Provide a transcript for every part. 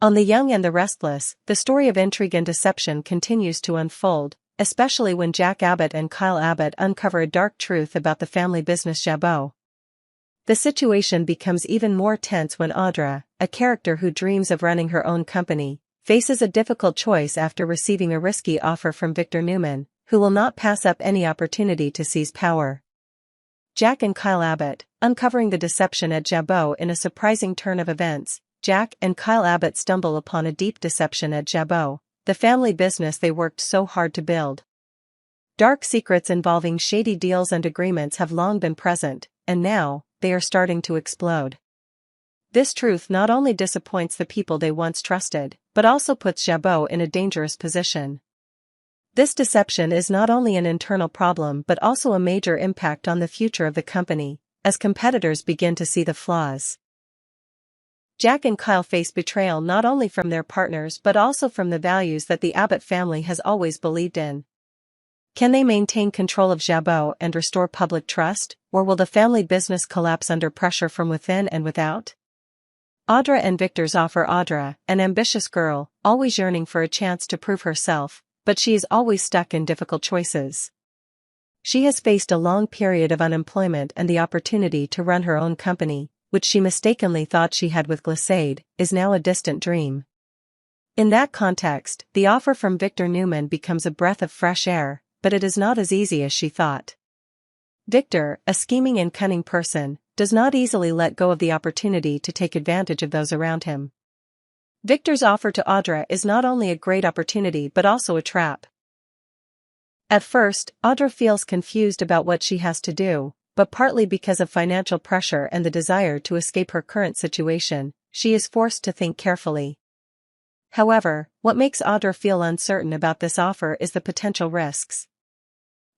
On The Young and the Restless, the story of intrigue and deception continues to unfold, especially when Jack Abbott and Kyle Abbott uncover a dark truth about the family business Jabau. The situation becomes even more tense when Audra, a character who dreams of running her own company, faces a difficult choice after receiving a risky offer from Victor Newman, who will not pass up any opportunity to seize power. Jack and Kyle Abbott, uncovering the deception at Jabau. In a surprising turn of events, Jack and Kyle Abbott stumble upon a deep deception at Jabau, the family business they worked so hard to build. Dark secrets involving shady deals and agreements have long been present, and now, they are starting to explode. This truth not only disappoints the people they once trusted, but also puts Jabau in a dangerous position. This deception is not only an internal problem but also a major impact on the future of the company, as competitors begin to see the flaws. Jack and Kyle face betrayal not only from their partners but also from the values that the Abbott family has always believed in. Can they maintain control of Jabau and restore public trust, or will the family business collapse under pressure from within and without? Audra and Victor's offer. Audra, an ambitious girl, always yearning for a chance to prove herself, but she is always stuck in difficult choices. She has faced a long period of unemployment, and the opportunity to run her own company, which she mistakenly thought she had with Glissade, is now a distant dream. In that context, the offer from Victor Newman becomes a breath of fresh air, but it is not as easy as she thought. Victor, a scheming and cunning person, does not easily let go of the opportunity to take advantage of those around him. Victor's offer to Audra is not only a great opportunity but also a trap. At first, Audra feels confused about what she has to do, but partly because of financial pressure and the desire to escape her current situation, she is forced to think carefully. However, what makes Audra feel uncertain about this offer is the potential risks.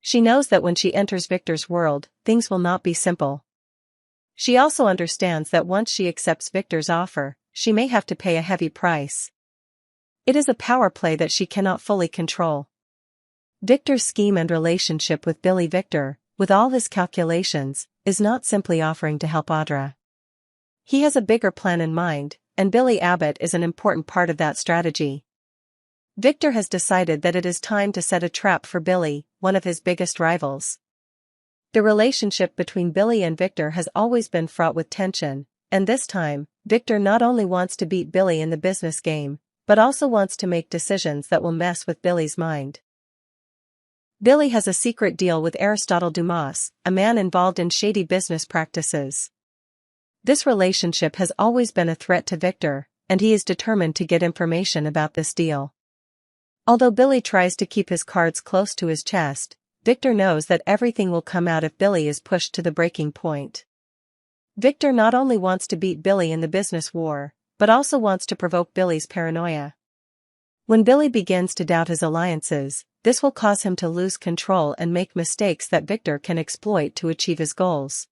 She knows that when she enters Victor's world, things will not be simple. She also understands that once she accepts Victor's offer, she may have to pay a heavy price. It is a power play that she cannot fully control. Victor's scheme and relationship with Billy. Victor, with all his calculations, is not simply offering to help Audra. He has a bigger plan in mind, and Billy Abbott is an important part of that strategy. Victor has decided that it is time to set a trap for Billy, one of his biggest rivals. The relationship between Billy and Victor has always been fraught with tension, and this time, Victor not only wants to beat Billy in the business game, but also wants to make decisions that will mess with Billy's mind. Billy has a secret deal with Aristotle Dumas, a man involved in shady business practices. This relationship has always been a threat to Victor, and he is determined to get information about this deal. Although Billy tries to keep his cards close to his chest, Victor knows that everything will come out if Billy is pushed to the breaking point. Victor not only wants to beat Billy in the business war, but also wants to provoke Billy's paranoia. When Billy begins to doubt his alliances, this will cause him to lose control and make mistakes that Victor can exploit to achieve his goals.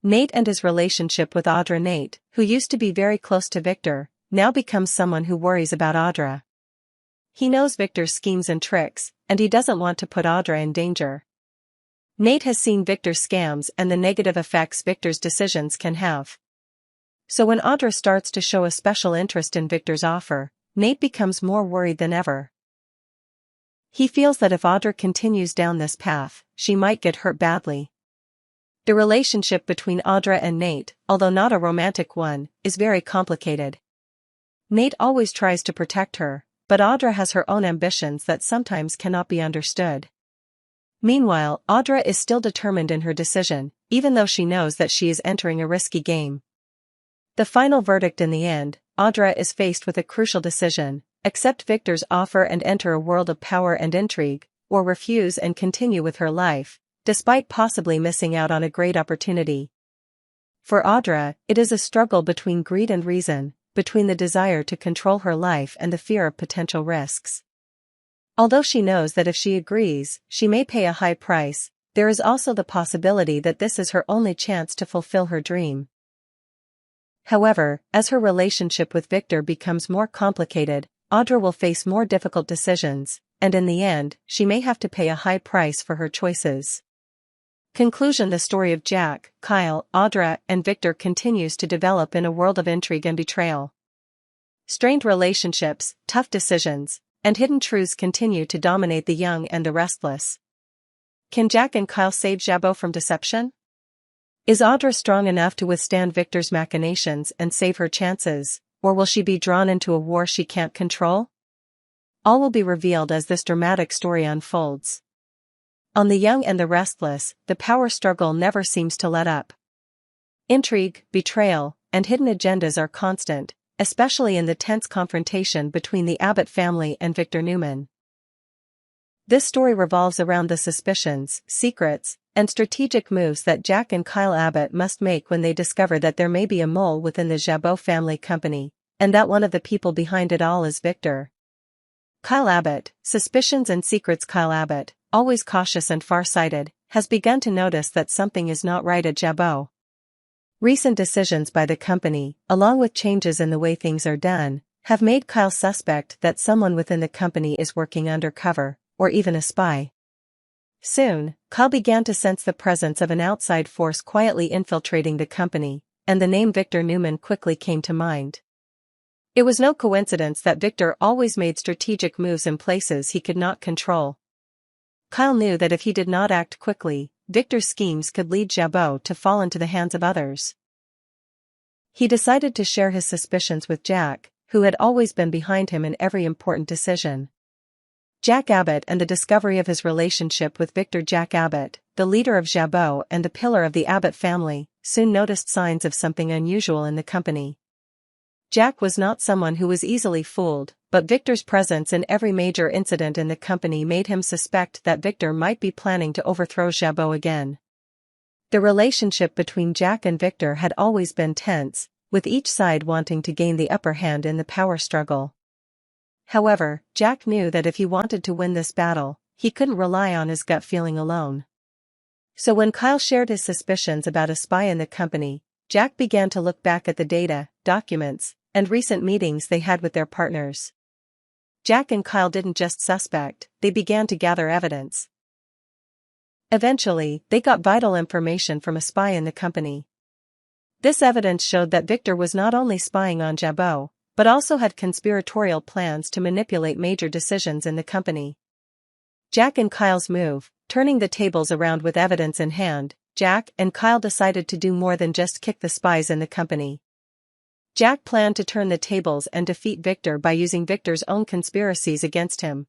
Nate and his relationship with Audra. Nate, who used to be very close to Victor, now becomes someone who worries about Audra. He knows Victor's schemes and tricks, and he doesn't want to put Audra in danger. Nate has seen Victor's scams and the negative effects Victor's decisions can have. So when Audra starts to show a special interest in Victor's offer, Nate becomes more worried than ever. He feels that if Audra continues down this path, she might get hurt badly. The relationship between Audra and Nate, although not a romantic one, is very complicated. Nate always tries to protect her, but Audra has her own ambitions that sometimes cannot be understood. Meanwhile, Audra is still determined in her decision, even though she knows that she is entering a risky game. The final verdict. In the end, Audra is faced with a crucial decision: accept Victor's offer and enter a world of power and intrigue, or refuse and continue with her life, despite possibly missing out on a great opportunity. For Audra, it is a struggle between greed and reason, between the desire to control her life and the fear of potential risks. Although she knows that if she agrees, she may pay a high price, there is also the possibility that this is her only chance to fulfill her dream. However, as her relationship with Victor becomes more complicated, Audra will face more difficult decisions, and in the end, she may have to pay a high price for her choices. Conclusion: the story of Jack, Kyle, Audra, and Victor continues to develop in a world of intrigue and betrayal. Strained relationships, tough decisions, and hidden truths continue to dominate the young and the restless. Can Jack and Kyle save Jabau from deception? Is Audra strong enough to withstand Victor's machinations and save her chances, or will she be drawn into a war she can't control? All will be revealed as this dramatic story unfolds. On The Young and the Restless, the power struggle never seems to let up. Intrigue, betrayal, and hidden agendas are constant, especially in the tense confrontation between the Abbott family and Victor Newman. This story revolves around the suspicions, secrets, and strategic moves that Jack and Kyle Abbott must make when they discover that there may be a mole within the Jabau family company, and that one of the people behind it all is Victor. Kyle Abbott, suspicions and secrets. Kyle Abbott, always cautious and far-sighted, has begun to notice that something is not right at Jabau. Recent decisions by the company, along with changes in the way things are done, have made Kyle suspect that someone within the company is working undercover, or even a spy. Soon, Kyle began to sense the presence of an outside force quietly infiltrating the company, and the name Victor Newman quickly came to mind. It was no coincidence that Victor always made strategic moves in places he could not control. Kyle knew that if he did not act quickly, Victor's schemes could lead Jabau to fall into the hands of others. He decided to share his suspicions with Jack, who had always been behind him in every important decision. Jack Abbott and the discovery of his relationship with Victor. Jack Abbott, the leader of Jabau and the pillar of the Abbott family, soon noticed signs of something unusual in the company. Jack was not someone who was easily fooled, but Victor's presence in every major incident in the company made him suspect that Victor might be planning to overthrow Jabau again. The relationship between Jack and Victor had always been tense, with each side wanting to gain the upper hand in the power struggle. However, Jack knew that if he wanted to win this battle, he couldn't rely on his gut feeling alone. So when Kyle shared his suspicions about a spy in the company, Jack began to look back at the data, documents, and recent meetings they had with their partners. Jack and Kyle didn't just suspect, they began to gather evidence. Eventually, they got vital information from a spy in the company. This evidence showed that Victor was not only spying on Jabau, but also had conspiratorial plans to manipulate major decisions in the company. Jack and Kyle's move, turning the tables around with evidence in hand, Jack and Kyle decided to do more than just kick the spies in the company. Jack planned to turn the tables and defeat Victor by using Victor's own conspiracies against him.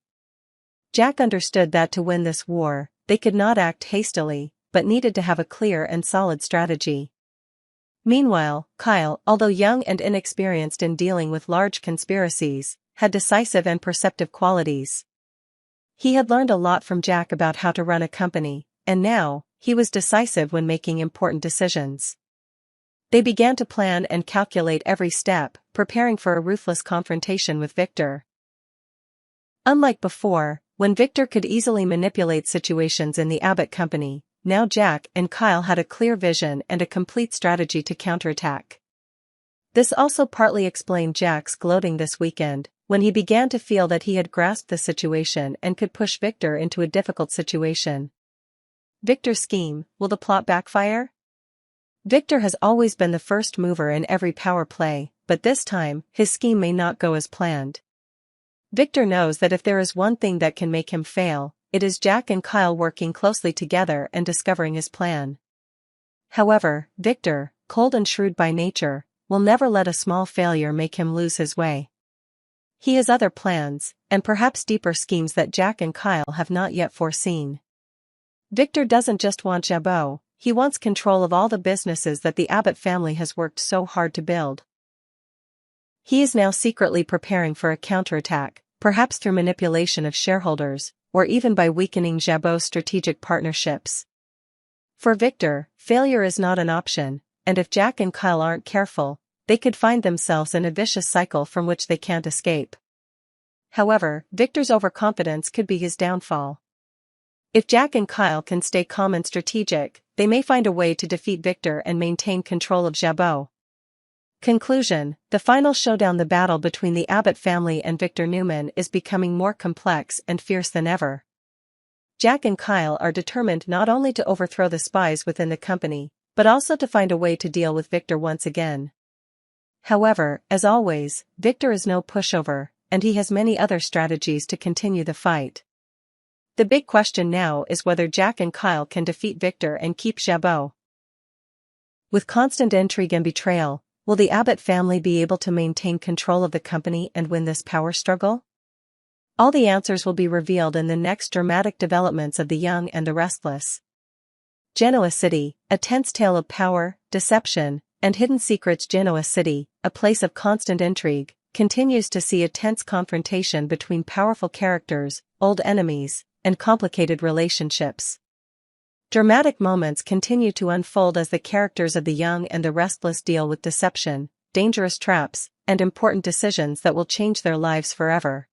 Jack understood that to win this war, they could not act hastily, but needed to have a clear and solid strategy. Meanwhile, Kyle, although young and inexperienced in dealing with large conspiracies, had decisive and perceptive qualities. He had learned a lot from Jack about how to run a company, and now, he was decisive when making important decisions. They began to plan and calculate every step, preparing for a ruthless confrontation with Victor. Unlike before, when Victor could easily manipulate situations in the Abbott company, now Jack and Kyle had a clear vision and a complete strategy to counterattack. This also partly explained Jack's gloating this weekend, when he began to feel that he had grasped the situation and could push Victor into a difficult situation. Victor's scheme, will the plot backfire? Victor has always been the first mover in every power play, but this time, his scheme may not go as planned. Victor knows that if there is one thing that can make him fail, it is Jack and Kyle working closely together and discovering his plan. However, Victor, cold and shrewd by nature, will never let a small failure make him lose his way. He has other plans, and perhaps deeper schemes that Jack and Kyle have not yet foreseen. Victor doesn't just want Jabau, he wants control of all the businesses that the Abbott family has worked so hard to build. He is now secretly preparing for a counterattack, perhaps through manipulation of shareholders, or even by weakening Jabau's strategic partnerships. For Victor, failure is not an option, and if Jack and Kyle aren't careful, they could find themselves in a vicious cycle from which they can't escape. However, Victor's overconfidence could be his downfall. If Jack and Kyle can stay calm and strategic, they may find a way to defeat Victor and maintain control of Jabau. Conclusion: the final showdown, the battle between the Abbott family and Victor Newman, is becoming more complex and fierce than ever. Jack and Kyle are determined not only to overthrow the spies within the company, but also to find a way to deal with Victor once again. However, as always, Victor is no pushover, and he has many other strategies to continue the fight. The big question now is whether Jack and Kyle can defeat Victor and keep Jabau. With constant intrigue and betrayal, will the Abbott family be able to maintain control of the company and win this power struggle? All the answers will be revealed in the next dramatic developments of The Young and the Restless. Genoa City, a tense tale of power, deception, and hidden secrets. Genoa City, a place of constant intrigue, continues to see a tense confrontation between powerful characters, old enemies, and complicated relationships. Dramatic moments continue to unfold as the characters of The Young and the Restless deal with deception, dangerous traps, and important decisions that will change their lives forever.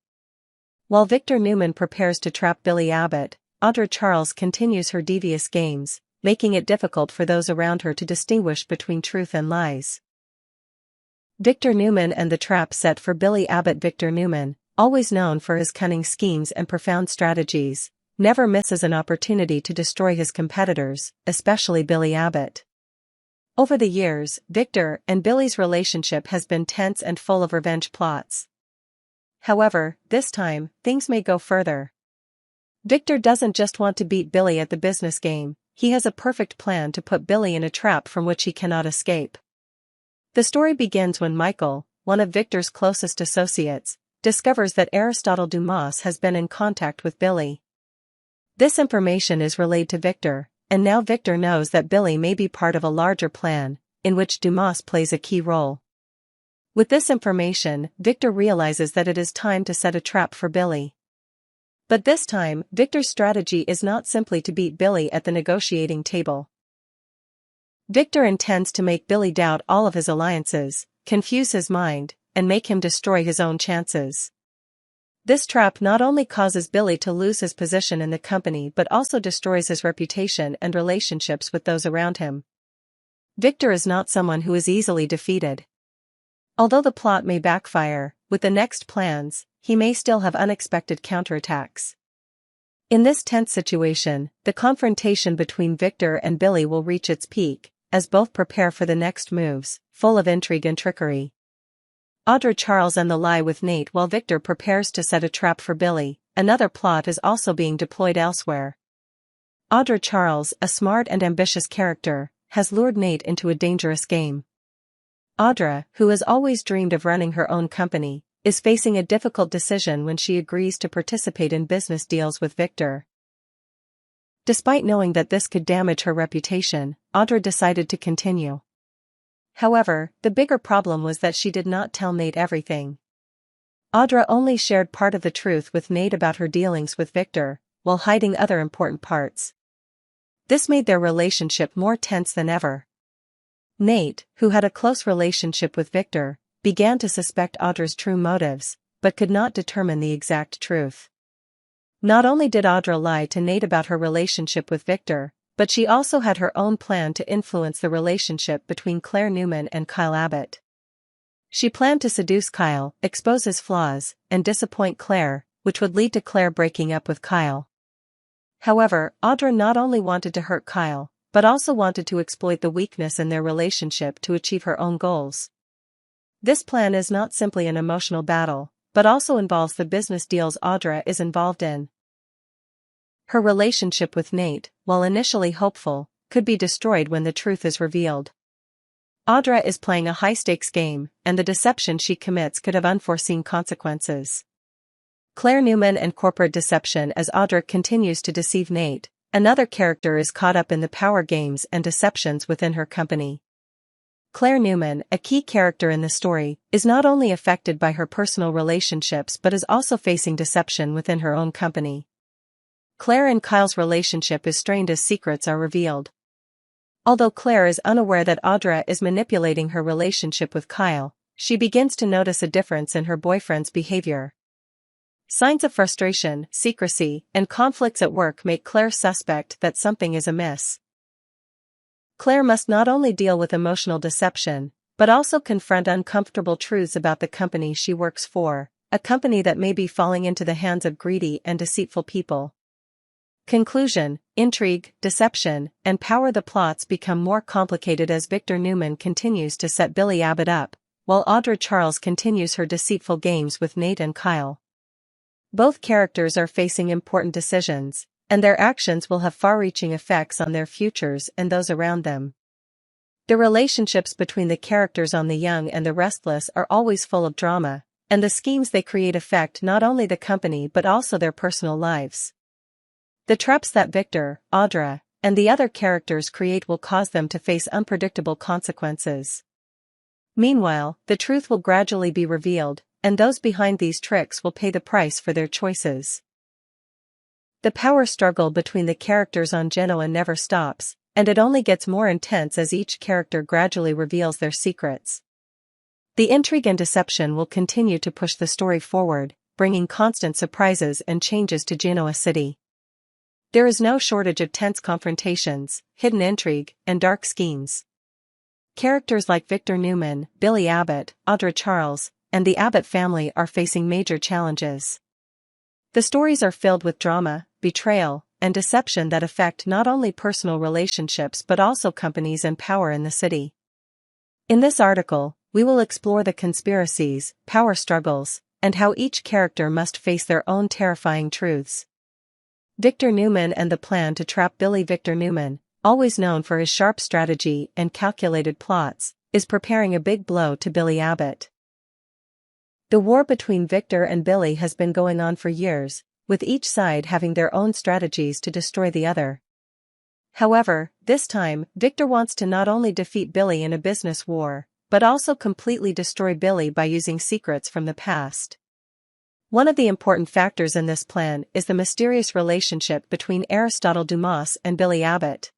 While Victor Newman prepares to trap Billy Abbott, Audra Charles continues her devious games, making it difficult for those around her to distinguish between truth and lies. Victor Newman and the trap set for Billy Abbott. Victor Newman, always known for his cunning schemes and profound strategies, never misses an opportunity to destroy his competitors, especially Billy Abbott. Over the years, Victor and Billy's relationship has been tense and full of revenge plots. However, this time, things may go further. Victor doesn't just want to beat Billy at the business game, he has a perfect plan to put Billy in a trap from which he cannot escape. The story begins when Michael, one of Victor's closest associates, discovers that Aristotle Dumas has been in contact with Billy. This information is relayed to Victor, and now Victor knows that Billy may be part of a larger plan, in which Dumas plays a key role. With this information, Victor realizes that it is time to set a trap for Billy. But this time, Victor's strategy is not simply to beat Billy at the negotiating table. Victor intends to make Billy doubt all of his alliances, confuse his mind, and make him destroy his own chances. This trap not only causes Billy to lose his position in the company but also destroys his reputation and relationships with those around him. Victor is not someone who is easily defeated. Although the plot may backfire, with the next plans, he may still have unexpected counterattacks. In this tense situation, the confrontation between Victor and Billy will reach its peak, as both prepare for the next moves, full of intrigue and trickery. Audra Charles and the lie with Nate while Victor prepares to set a trap for Billy. Another plot is also being deployed elsewhere. Audra Charles, a smart and ambitious character, has lured Nate into a dangerous game. Audra, who has always dreamed of running her own company, is facing a difficult decision when she agrees to participate in business deals with Victor. Despite knowing that this could damage her reputation, Audra decided to continue. However, the bigger problem was that she did not tell Nate everything. Audra only shared part of the truth with Nate about her dealings with Victor, while hiding other important parts. This made their relationship more tense than ever. Nate, who had a close relationship with Victor, began to suspect Audra's true motives, but could not determine the exact truth. Not only did Audra lie to Nate about her relationship with Victor, but she also had her own plan to influence the relationship between Claire Newman and Kyle Abbott. She planned to seduce Kyle, expose his flaws, and disappoint Claire, which would lead to Claire breaking up with Kyle. However, Audra not only wanted to hurt Kyle, but also wanted to exploit the weakness in their relationship to achieve her own goals. This plan is not simply an emotional battle, but also involves the business deals Audra is involved in. Her relationship with Nate, while initially hopeful, could be destroyed when the truth is revealed. Audra is playing a high-stakes game, and the deception she commits could have unforeseen consequences. Claire Newman and corporate deception. As Audra continues to deceive Nate, another character is caught up in the power games and deceptions within her company. Claire Newman, a key character in the story, is not only affected by her personal relationships but is also facing deception within her own company. Claire and Kyle's relationship is strained as secrets are revealed. Although Claire is unaware that Audra is manipulating her relationship with Kyle, she begins to notice a difference in her boyfriend's behavior. Signs of frustration, secrecy, and conflicts at work make Claire suspect that something is amiss. Claire must not only deal with emotional deception, but also confront uncomfortable truths about the company she works for, a company that may be falling into the hands of greedy and deceitful people. Conclusion: intrigue, deception, and power. The plots become more complicated as Victor Newman continues to set Billy Abbott up, while Audra Charles continues her deceitful games with Nate and Kyle. Both characters are facing important decisions, and their actions will have far-reaching effects on their futures and those around them. The relationships between the characters on The Young and the Restless are always full of drama, and the schemes they create affect not only the company but also their personal lives. The traps that Victor, Audra, and the other characters create will cause them to face unpredictable consequences. Meanwhile, the truth will gradually be revealed, and those behind these tricks will pay the price for their choices. The power struggle between the characters on Genoa never stops, and it only gets more intense as each character gradually reveals their secrets. The intrigue and deception will continue to push the story forward, bringing constant surprises and changes to Genoa City. There is no shortage of tense confrontations, hidden intrigue, and dark schemes. Characters like Victor Newman, Billy Abbott, Audra Charles, and the Abbott family are facing major challenges. The stories are filled with drama, betrayal, and deception that affect not only personal relationships but also companies and power in the city. In this article, we will explore the conspiracies, power struggles, and how each character must face their own terrifying truths. Victor Newman and the plan to trap Billy. Victor Newman, always known for his sharp strategy and calculated plots, is preparing a big blow to Billy Abbott. The war between Victor and Billy has been going on for years, with each side having their own strategies to destroy the other. However, this time, Victor wants to not only defeat Billy in a business war, but also completely destroy Billy by using secrets from the past. One of the important factors in this plan is the mysterious relationship between Aristotle Dumas and Billy Abbott.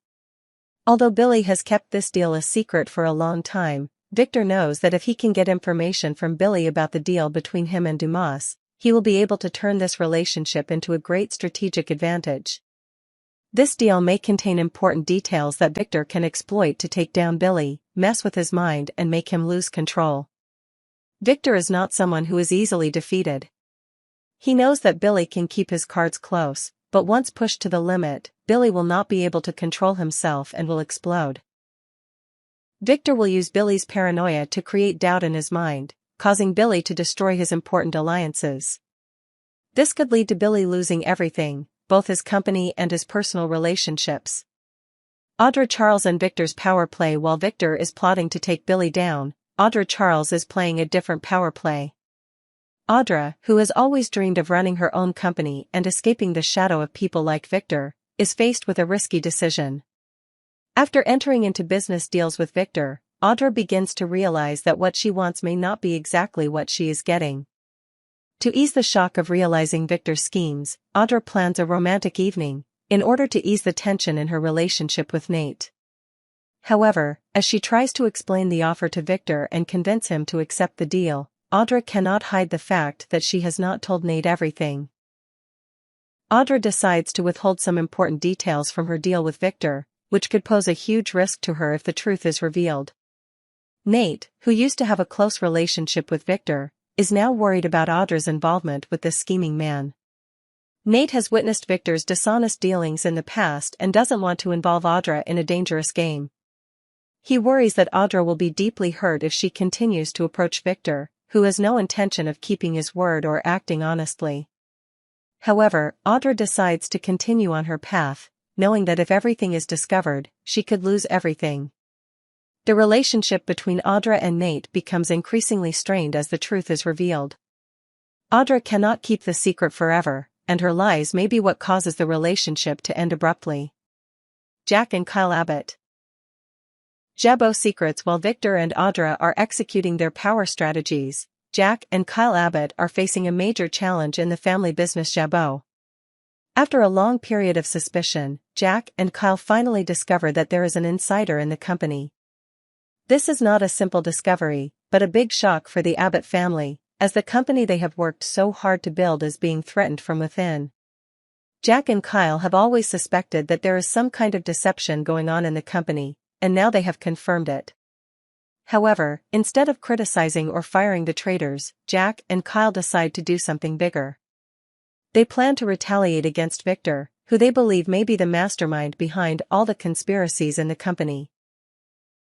Although Billy has kept this deal a secret for a long time, Victor knows that if he can get information from Billy about the deal between him and Dumas, he will be able to turn this relationship into a great strategic advantage. This deal may contain important details that Victor can exploit to take down Billy, mess with his mind and make him lose control. Victor is not someone who is easily defeated. He knows that Billy can keep his cards close, but once pushed to the limit, Billy will not be able to control himself and will explode. Victor will use Billy's paranoia to create doubt in his mind, causing Billy to destroy his important alliances. This could lead to Billy losing everything, both his company and his personal relationships. Audra Charles and Victor's power play. While Victor is plotting to take Billy down, Audra Charles is playing a different power play. Audra, who has always dreamed of running her own company and escaping the shadow of people like Victor, is faced with a risky decision. After entering into business deals with Victor, Audra begins to realize that what she wants may not be exactly what she is getting. To ease the shock of realizing Victor's schemes, Audra plans a romantic evening, in order to ease the tension in her relationship with Nate. However, as she tries to explain the offer to Victor and convince him to accept the deal, Audra cannot hide the fact that she has not told Nate everything. Audra decides to withhold some important details from her deal with Victor, which could pose a huge risk to her if the truth is revealed. Nate, who used to have a close relationship with Victor, is now worried about Audra's involvement with this scheming man. Nate has witnessed Victor's dishonest dealings in the past and doesn't want to involve Audra in a dangerous game. He worries that Audra will be deeply hurt if she continues to approach Victor, who has no intention of keeping his word or acting honestly. However, Audra decides to continue on her path, knowing that if everything is discovered, she could lose everything. The relationship between Audra and Nate becomes increasingly strained as the truth is revealed. Audra cannot keep the secret forever, and her lies may be what causes the relationship to end abruptly. Jack and Kyle Abbott. Jabau secrets. While Victor and Audra are executing their power strategies, Jack and Kyle Abbott are facing a major challenge in the family business Jabau. After a long period of suspicion, Jack and Kyle finally discover that there is an insider in the company. This is not a simple discovery, but a big shock for the Abbott family, as the company they have worked so hard to build is being threatened from within. Jack and Kyle have always suspected that there is some kind of deception going on in the company, and now they have confirmed it. However, instead of criticizing or firing the traitors, Jack and Kyle decide to do something bigger. They plan to retaliate against Victor, who they believe may be the mastermind behind all the conspiracies in the company.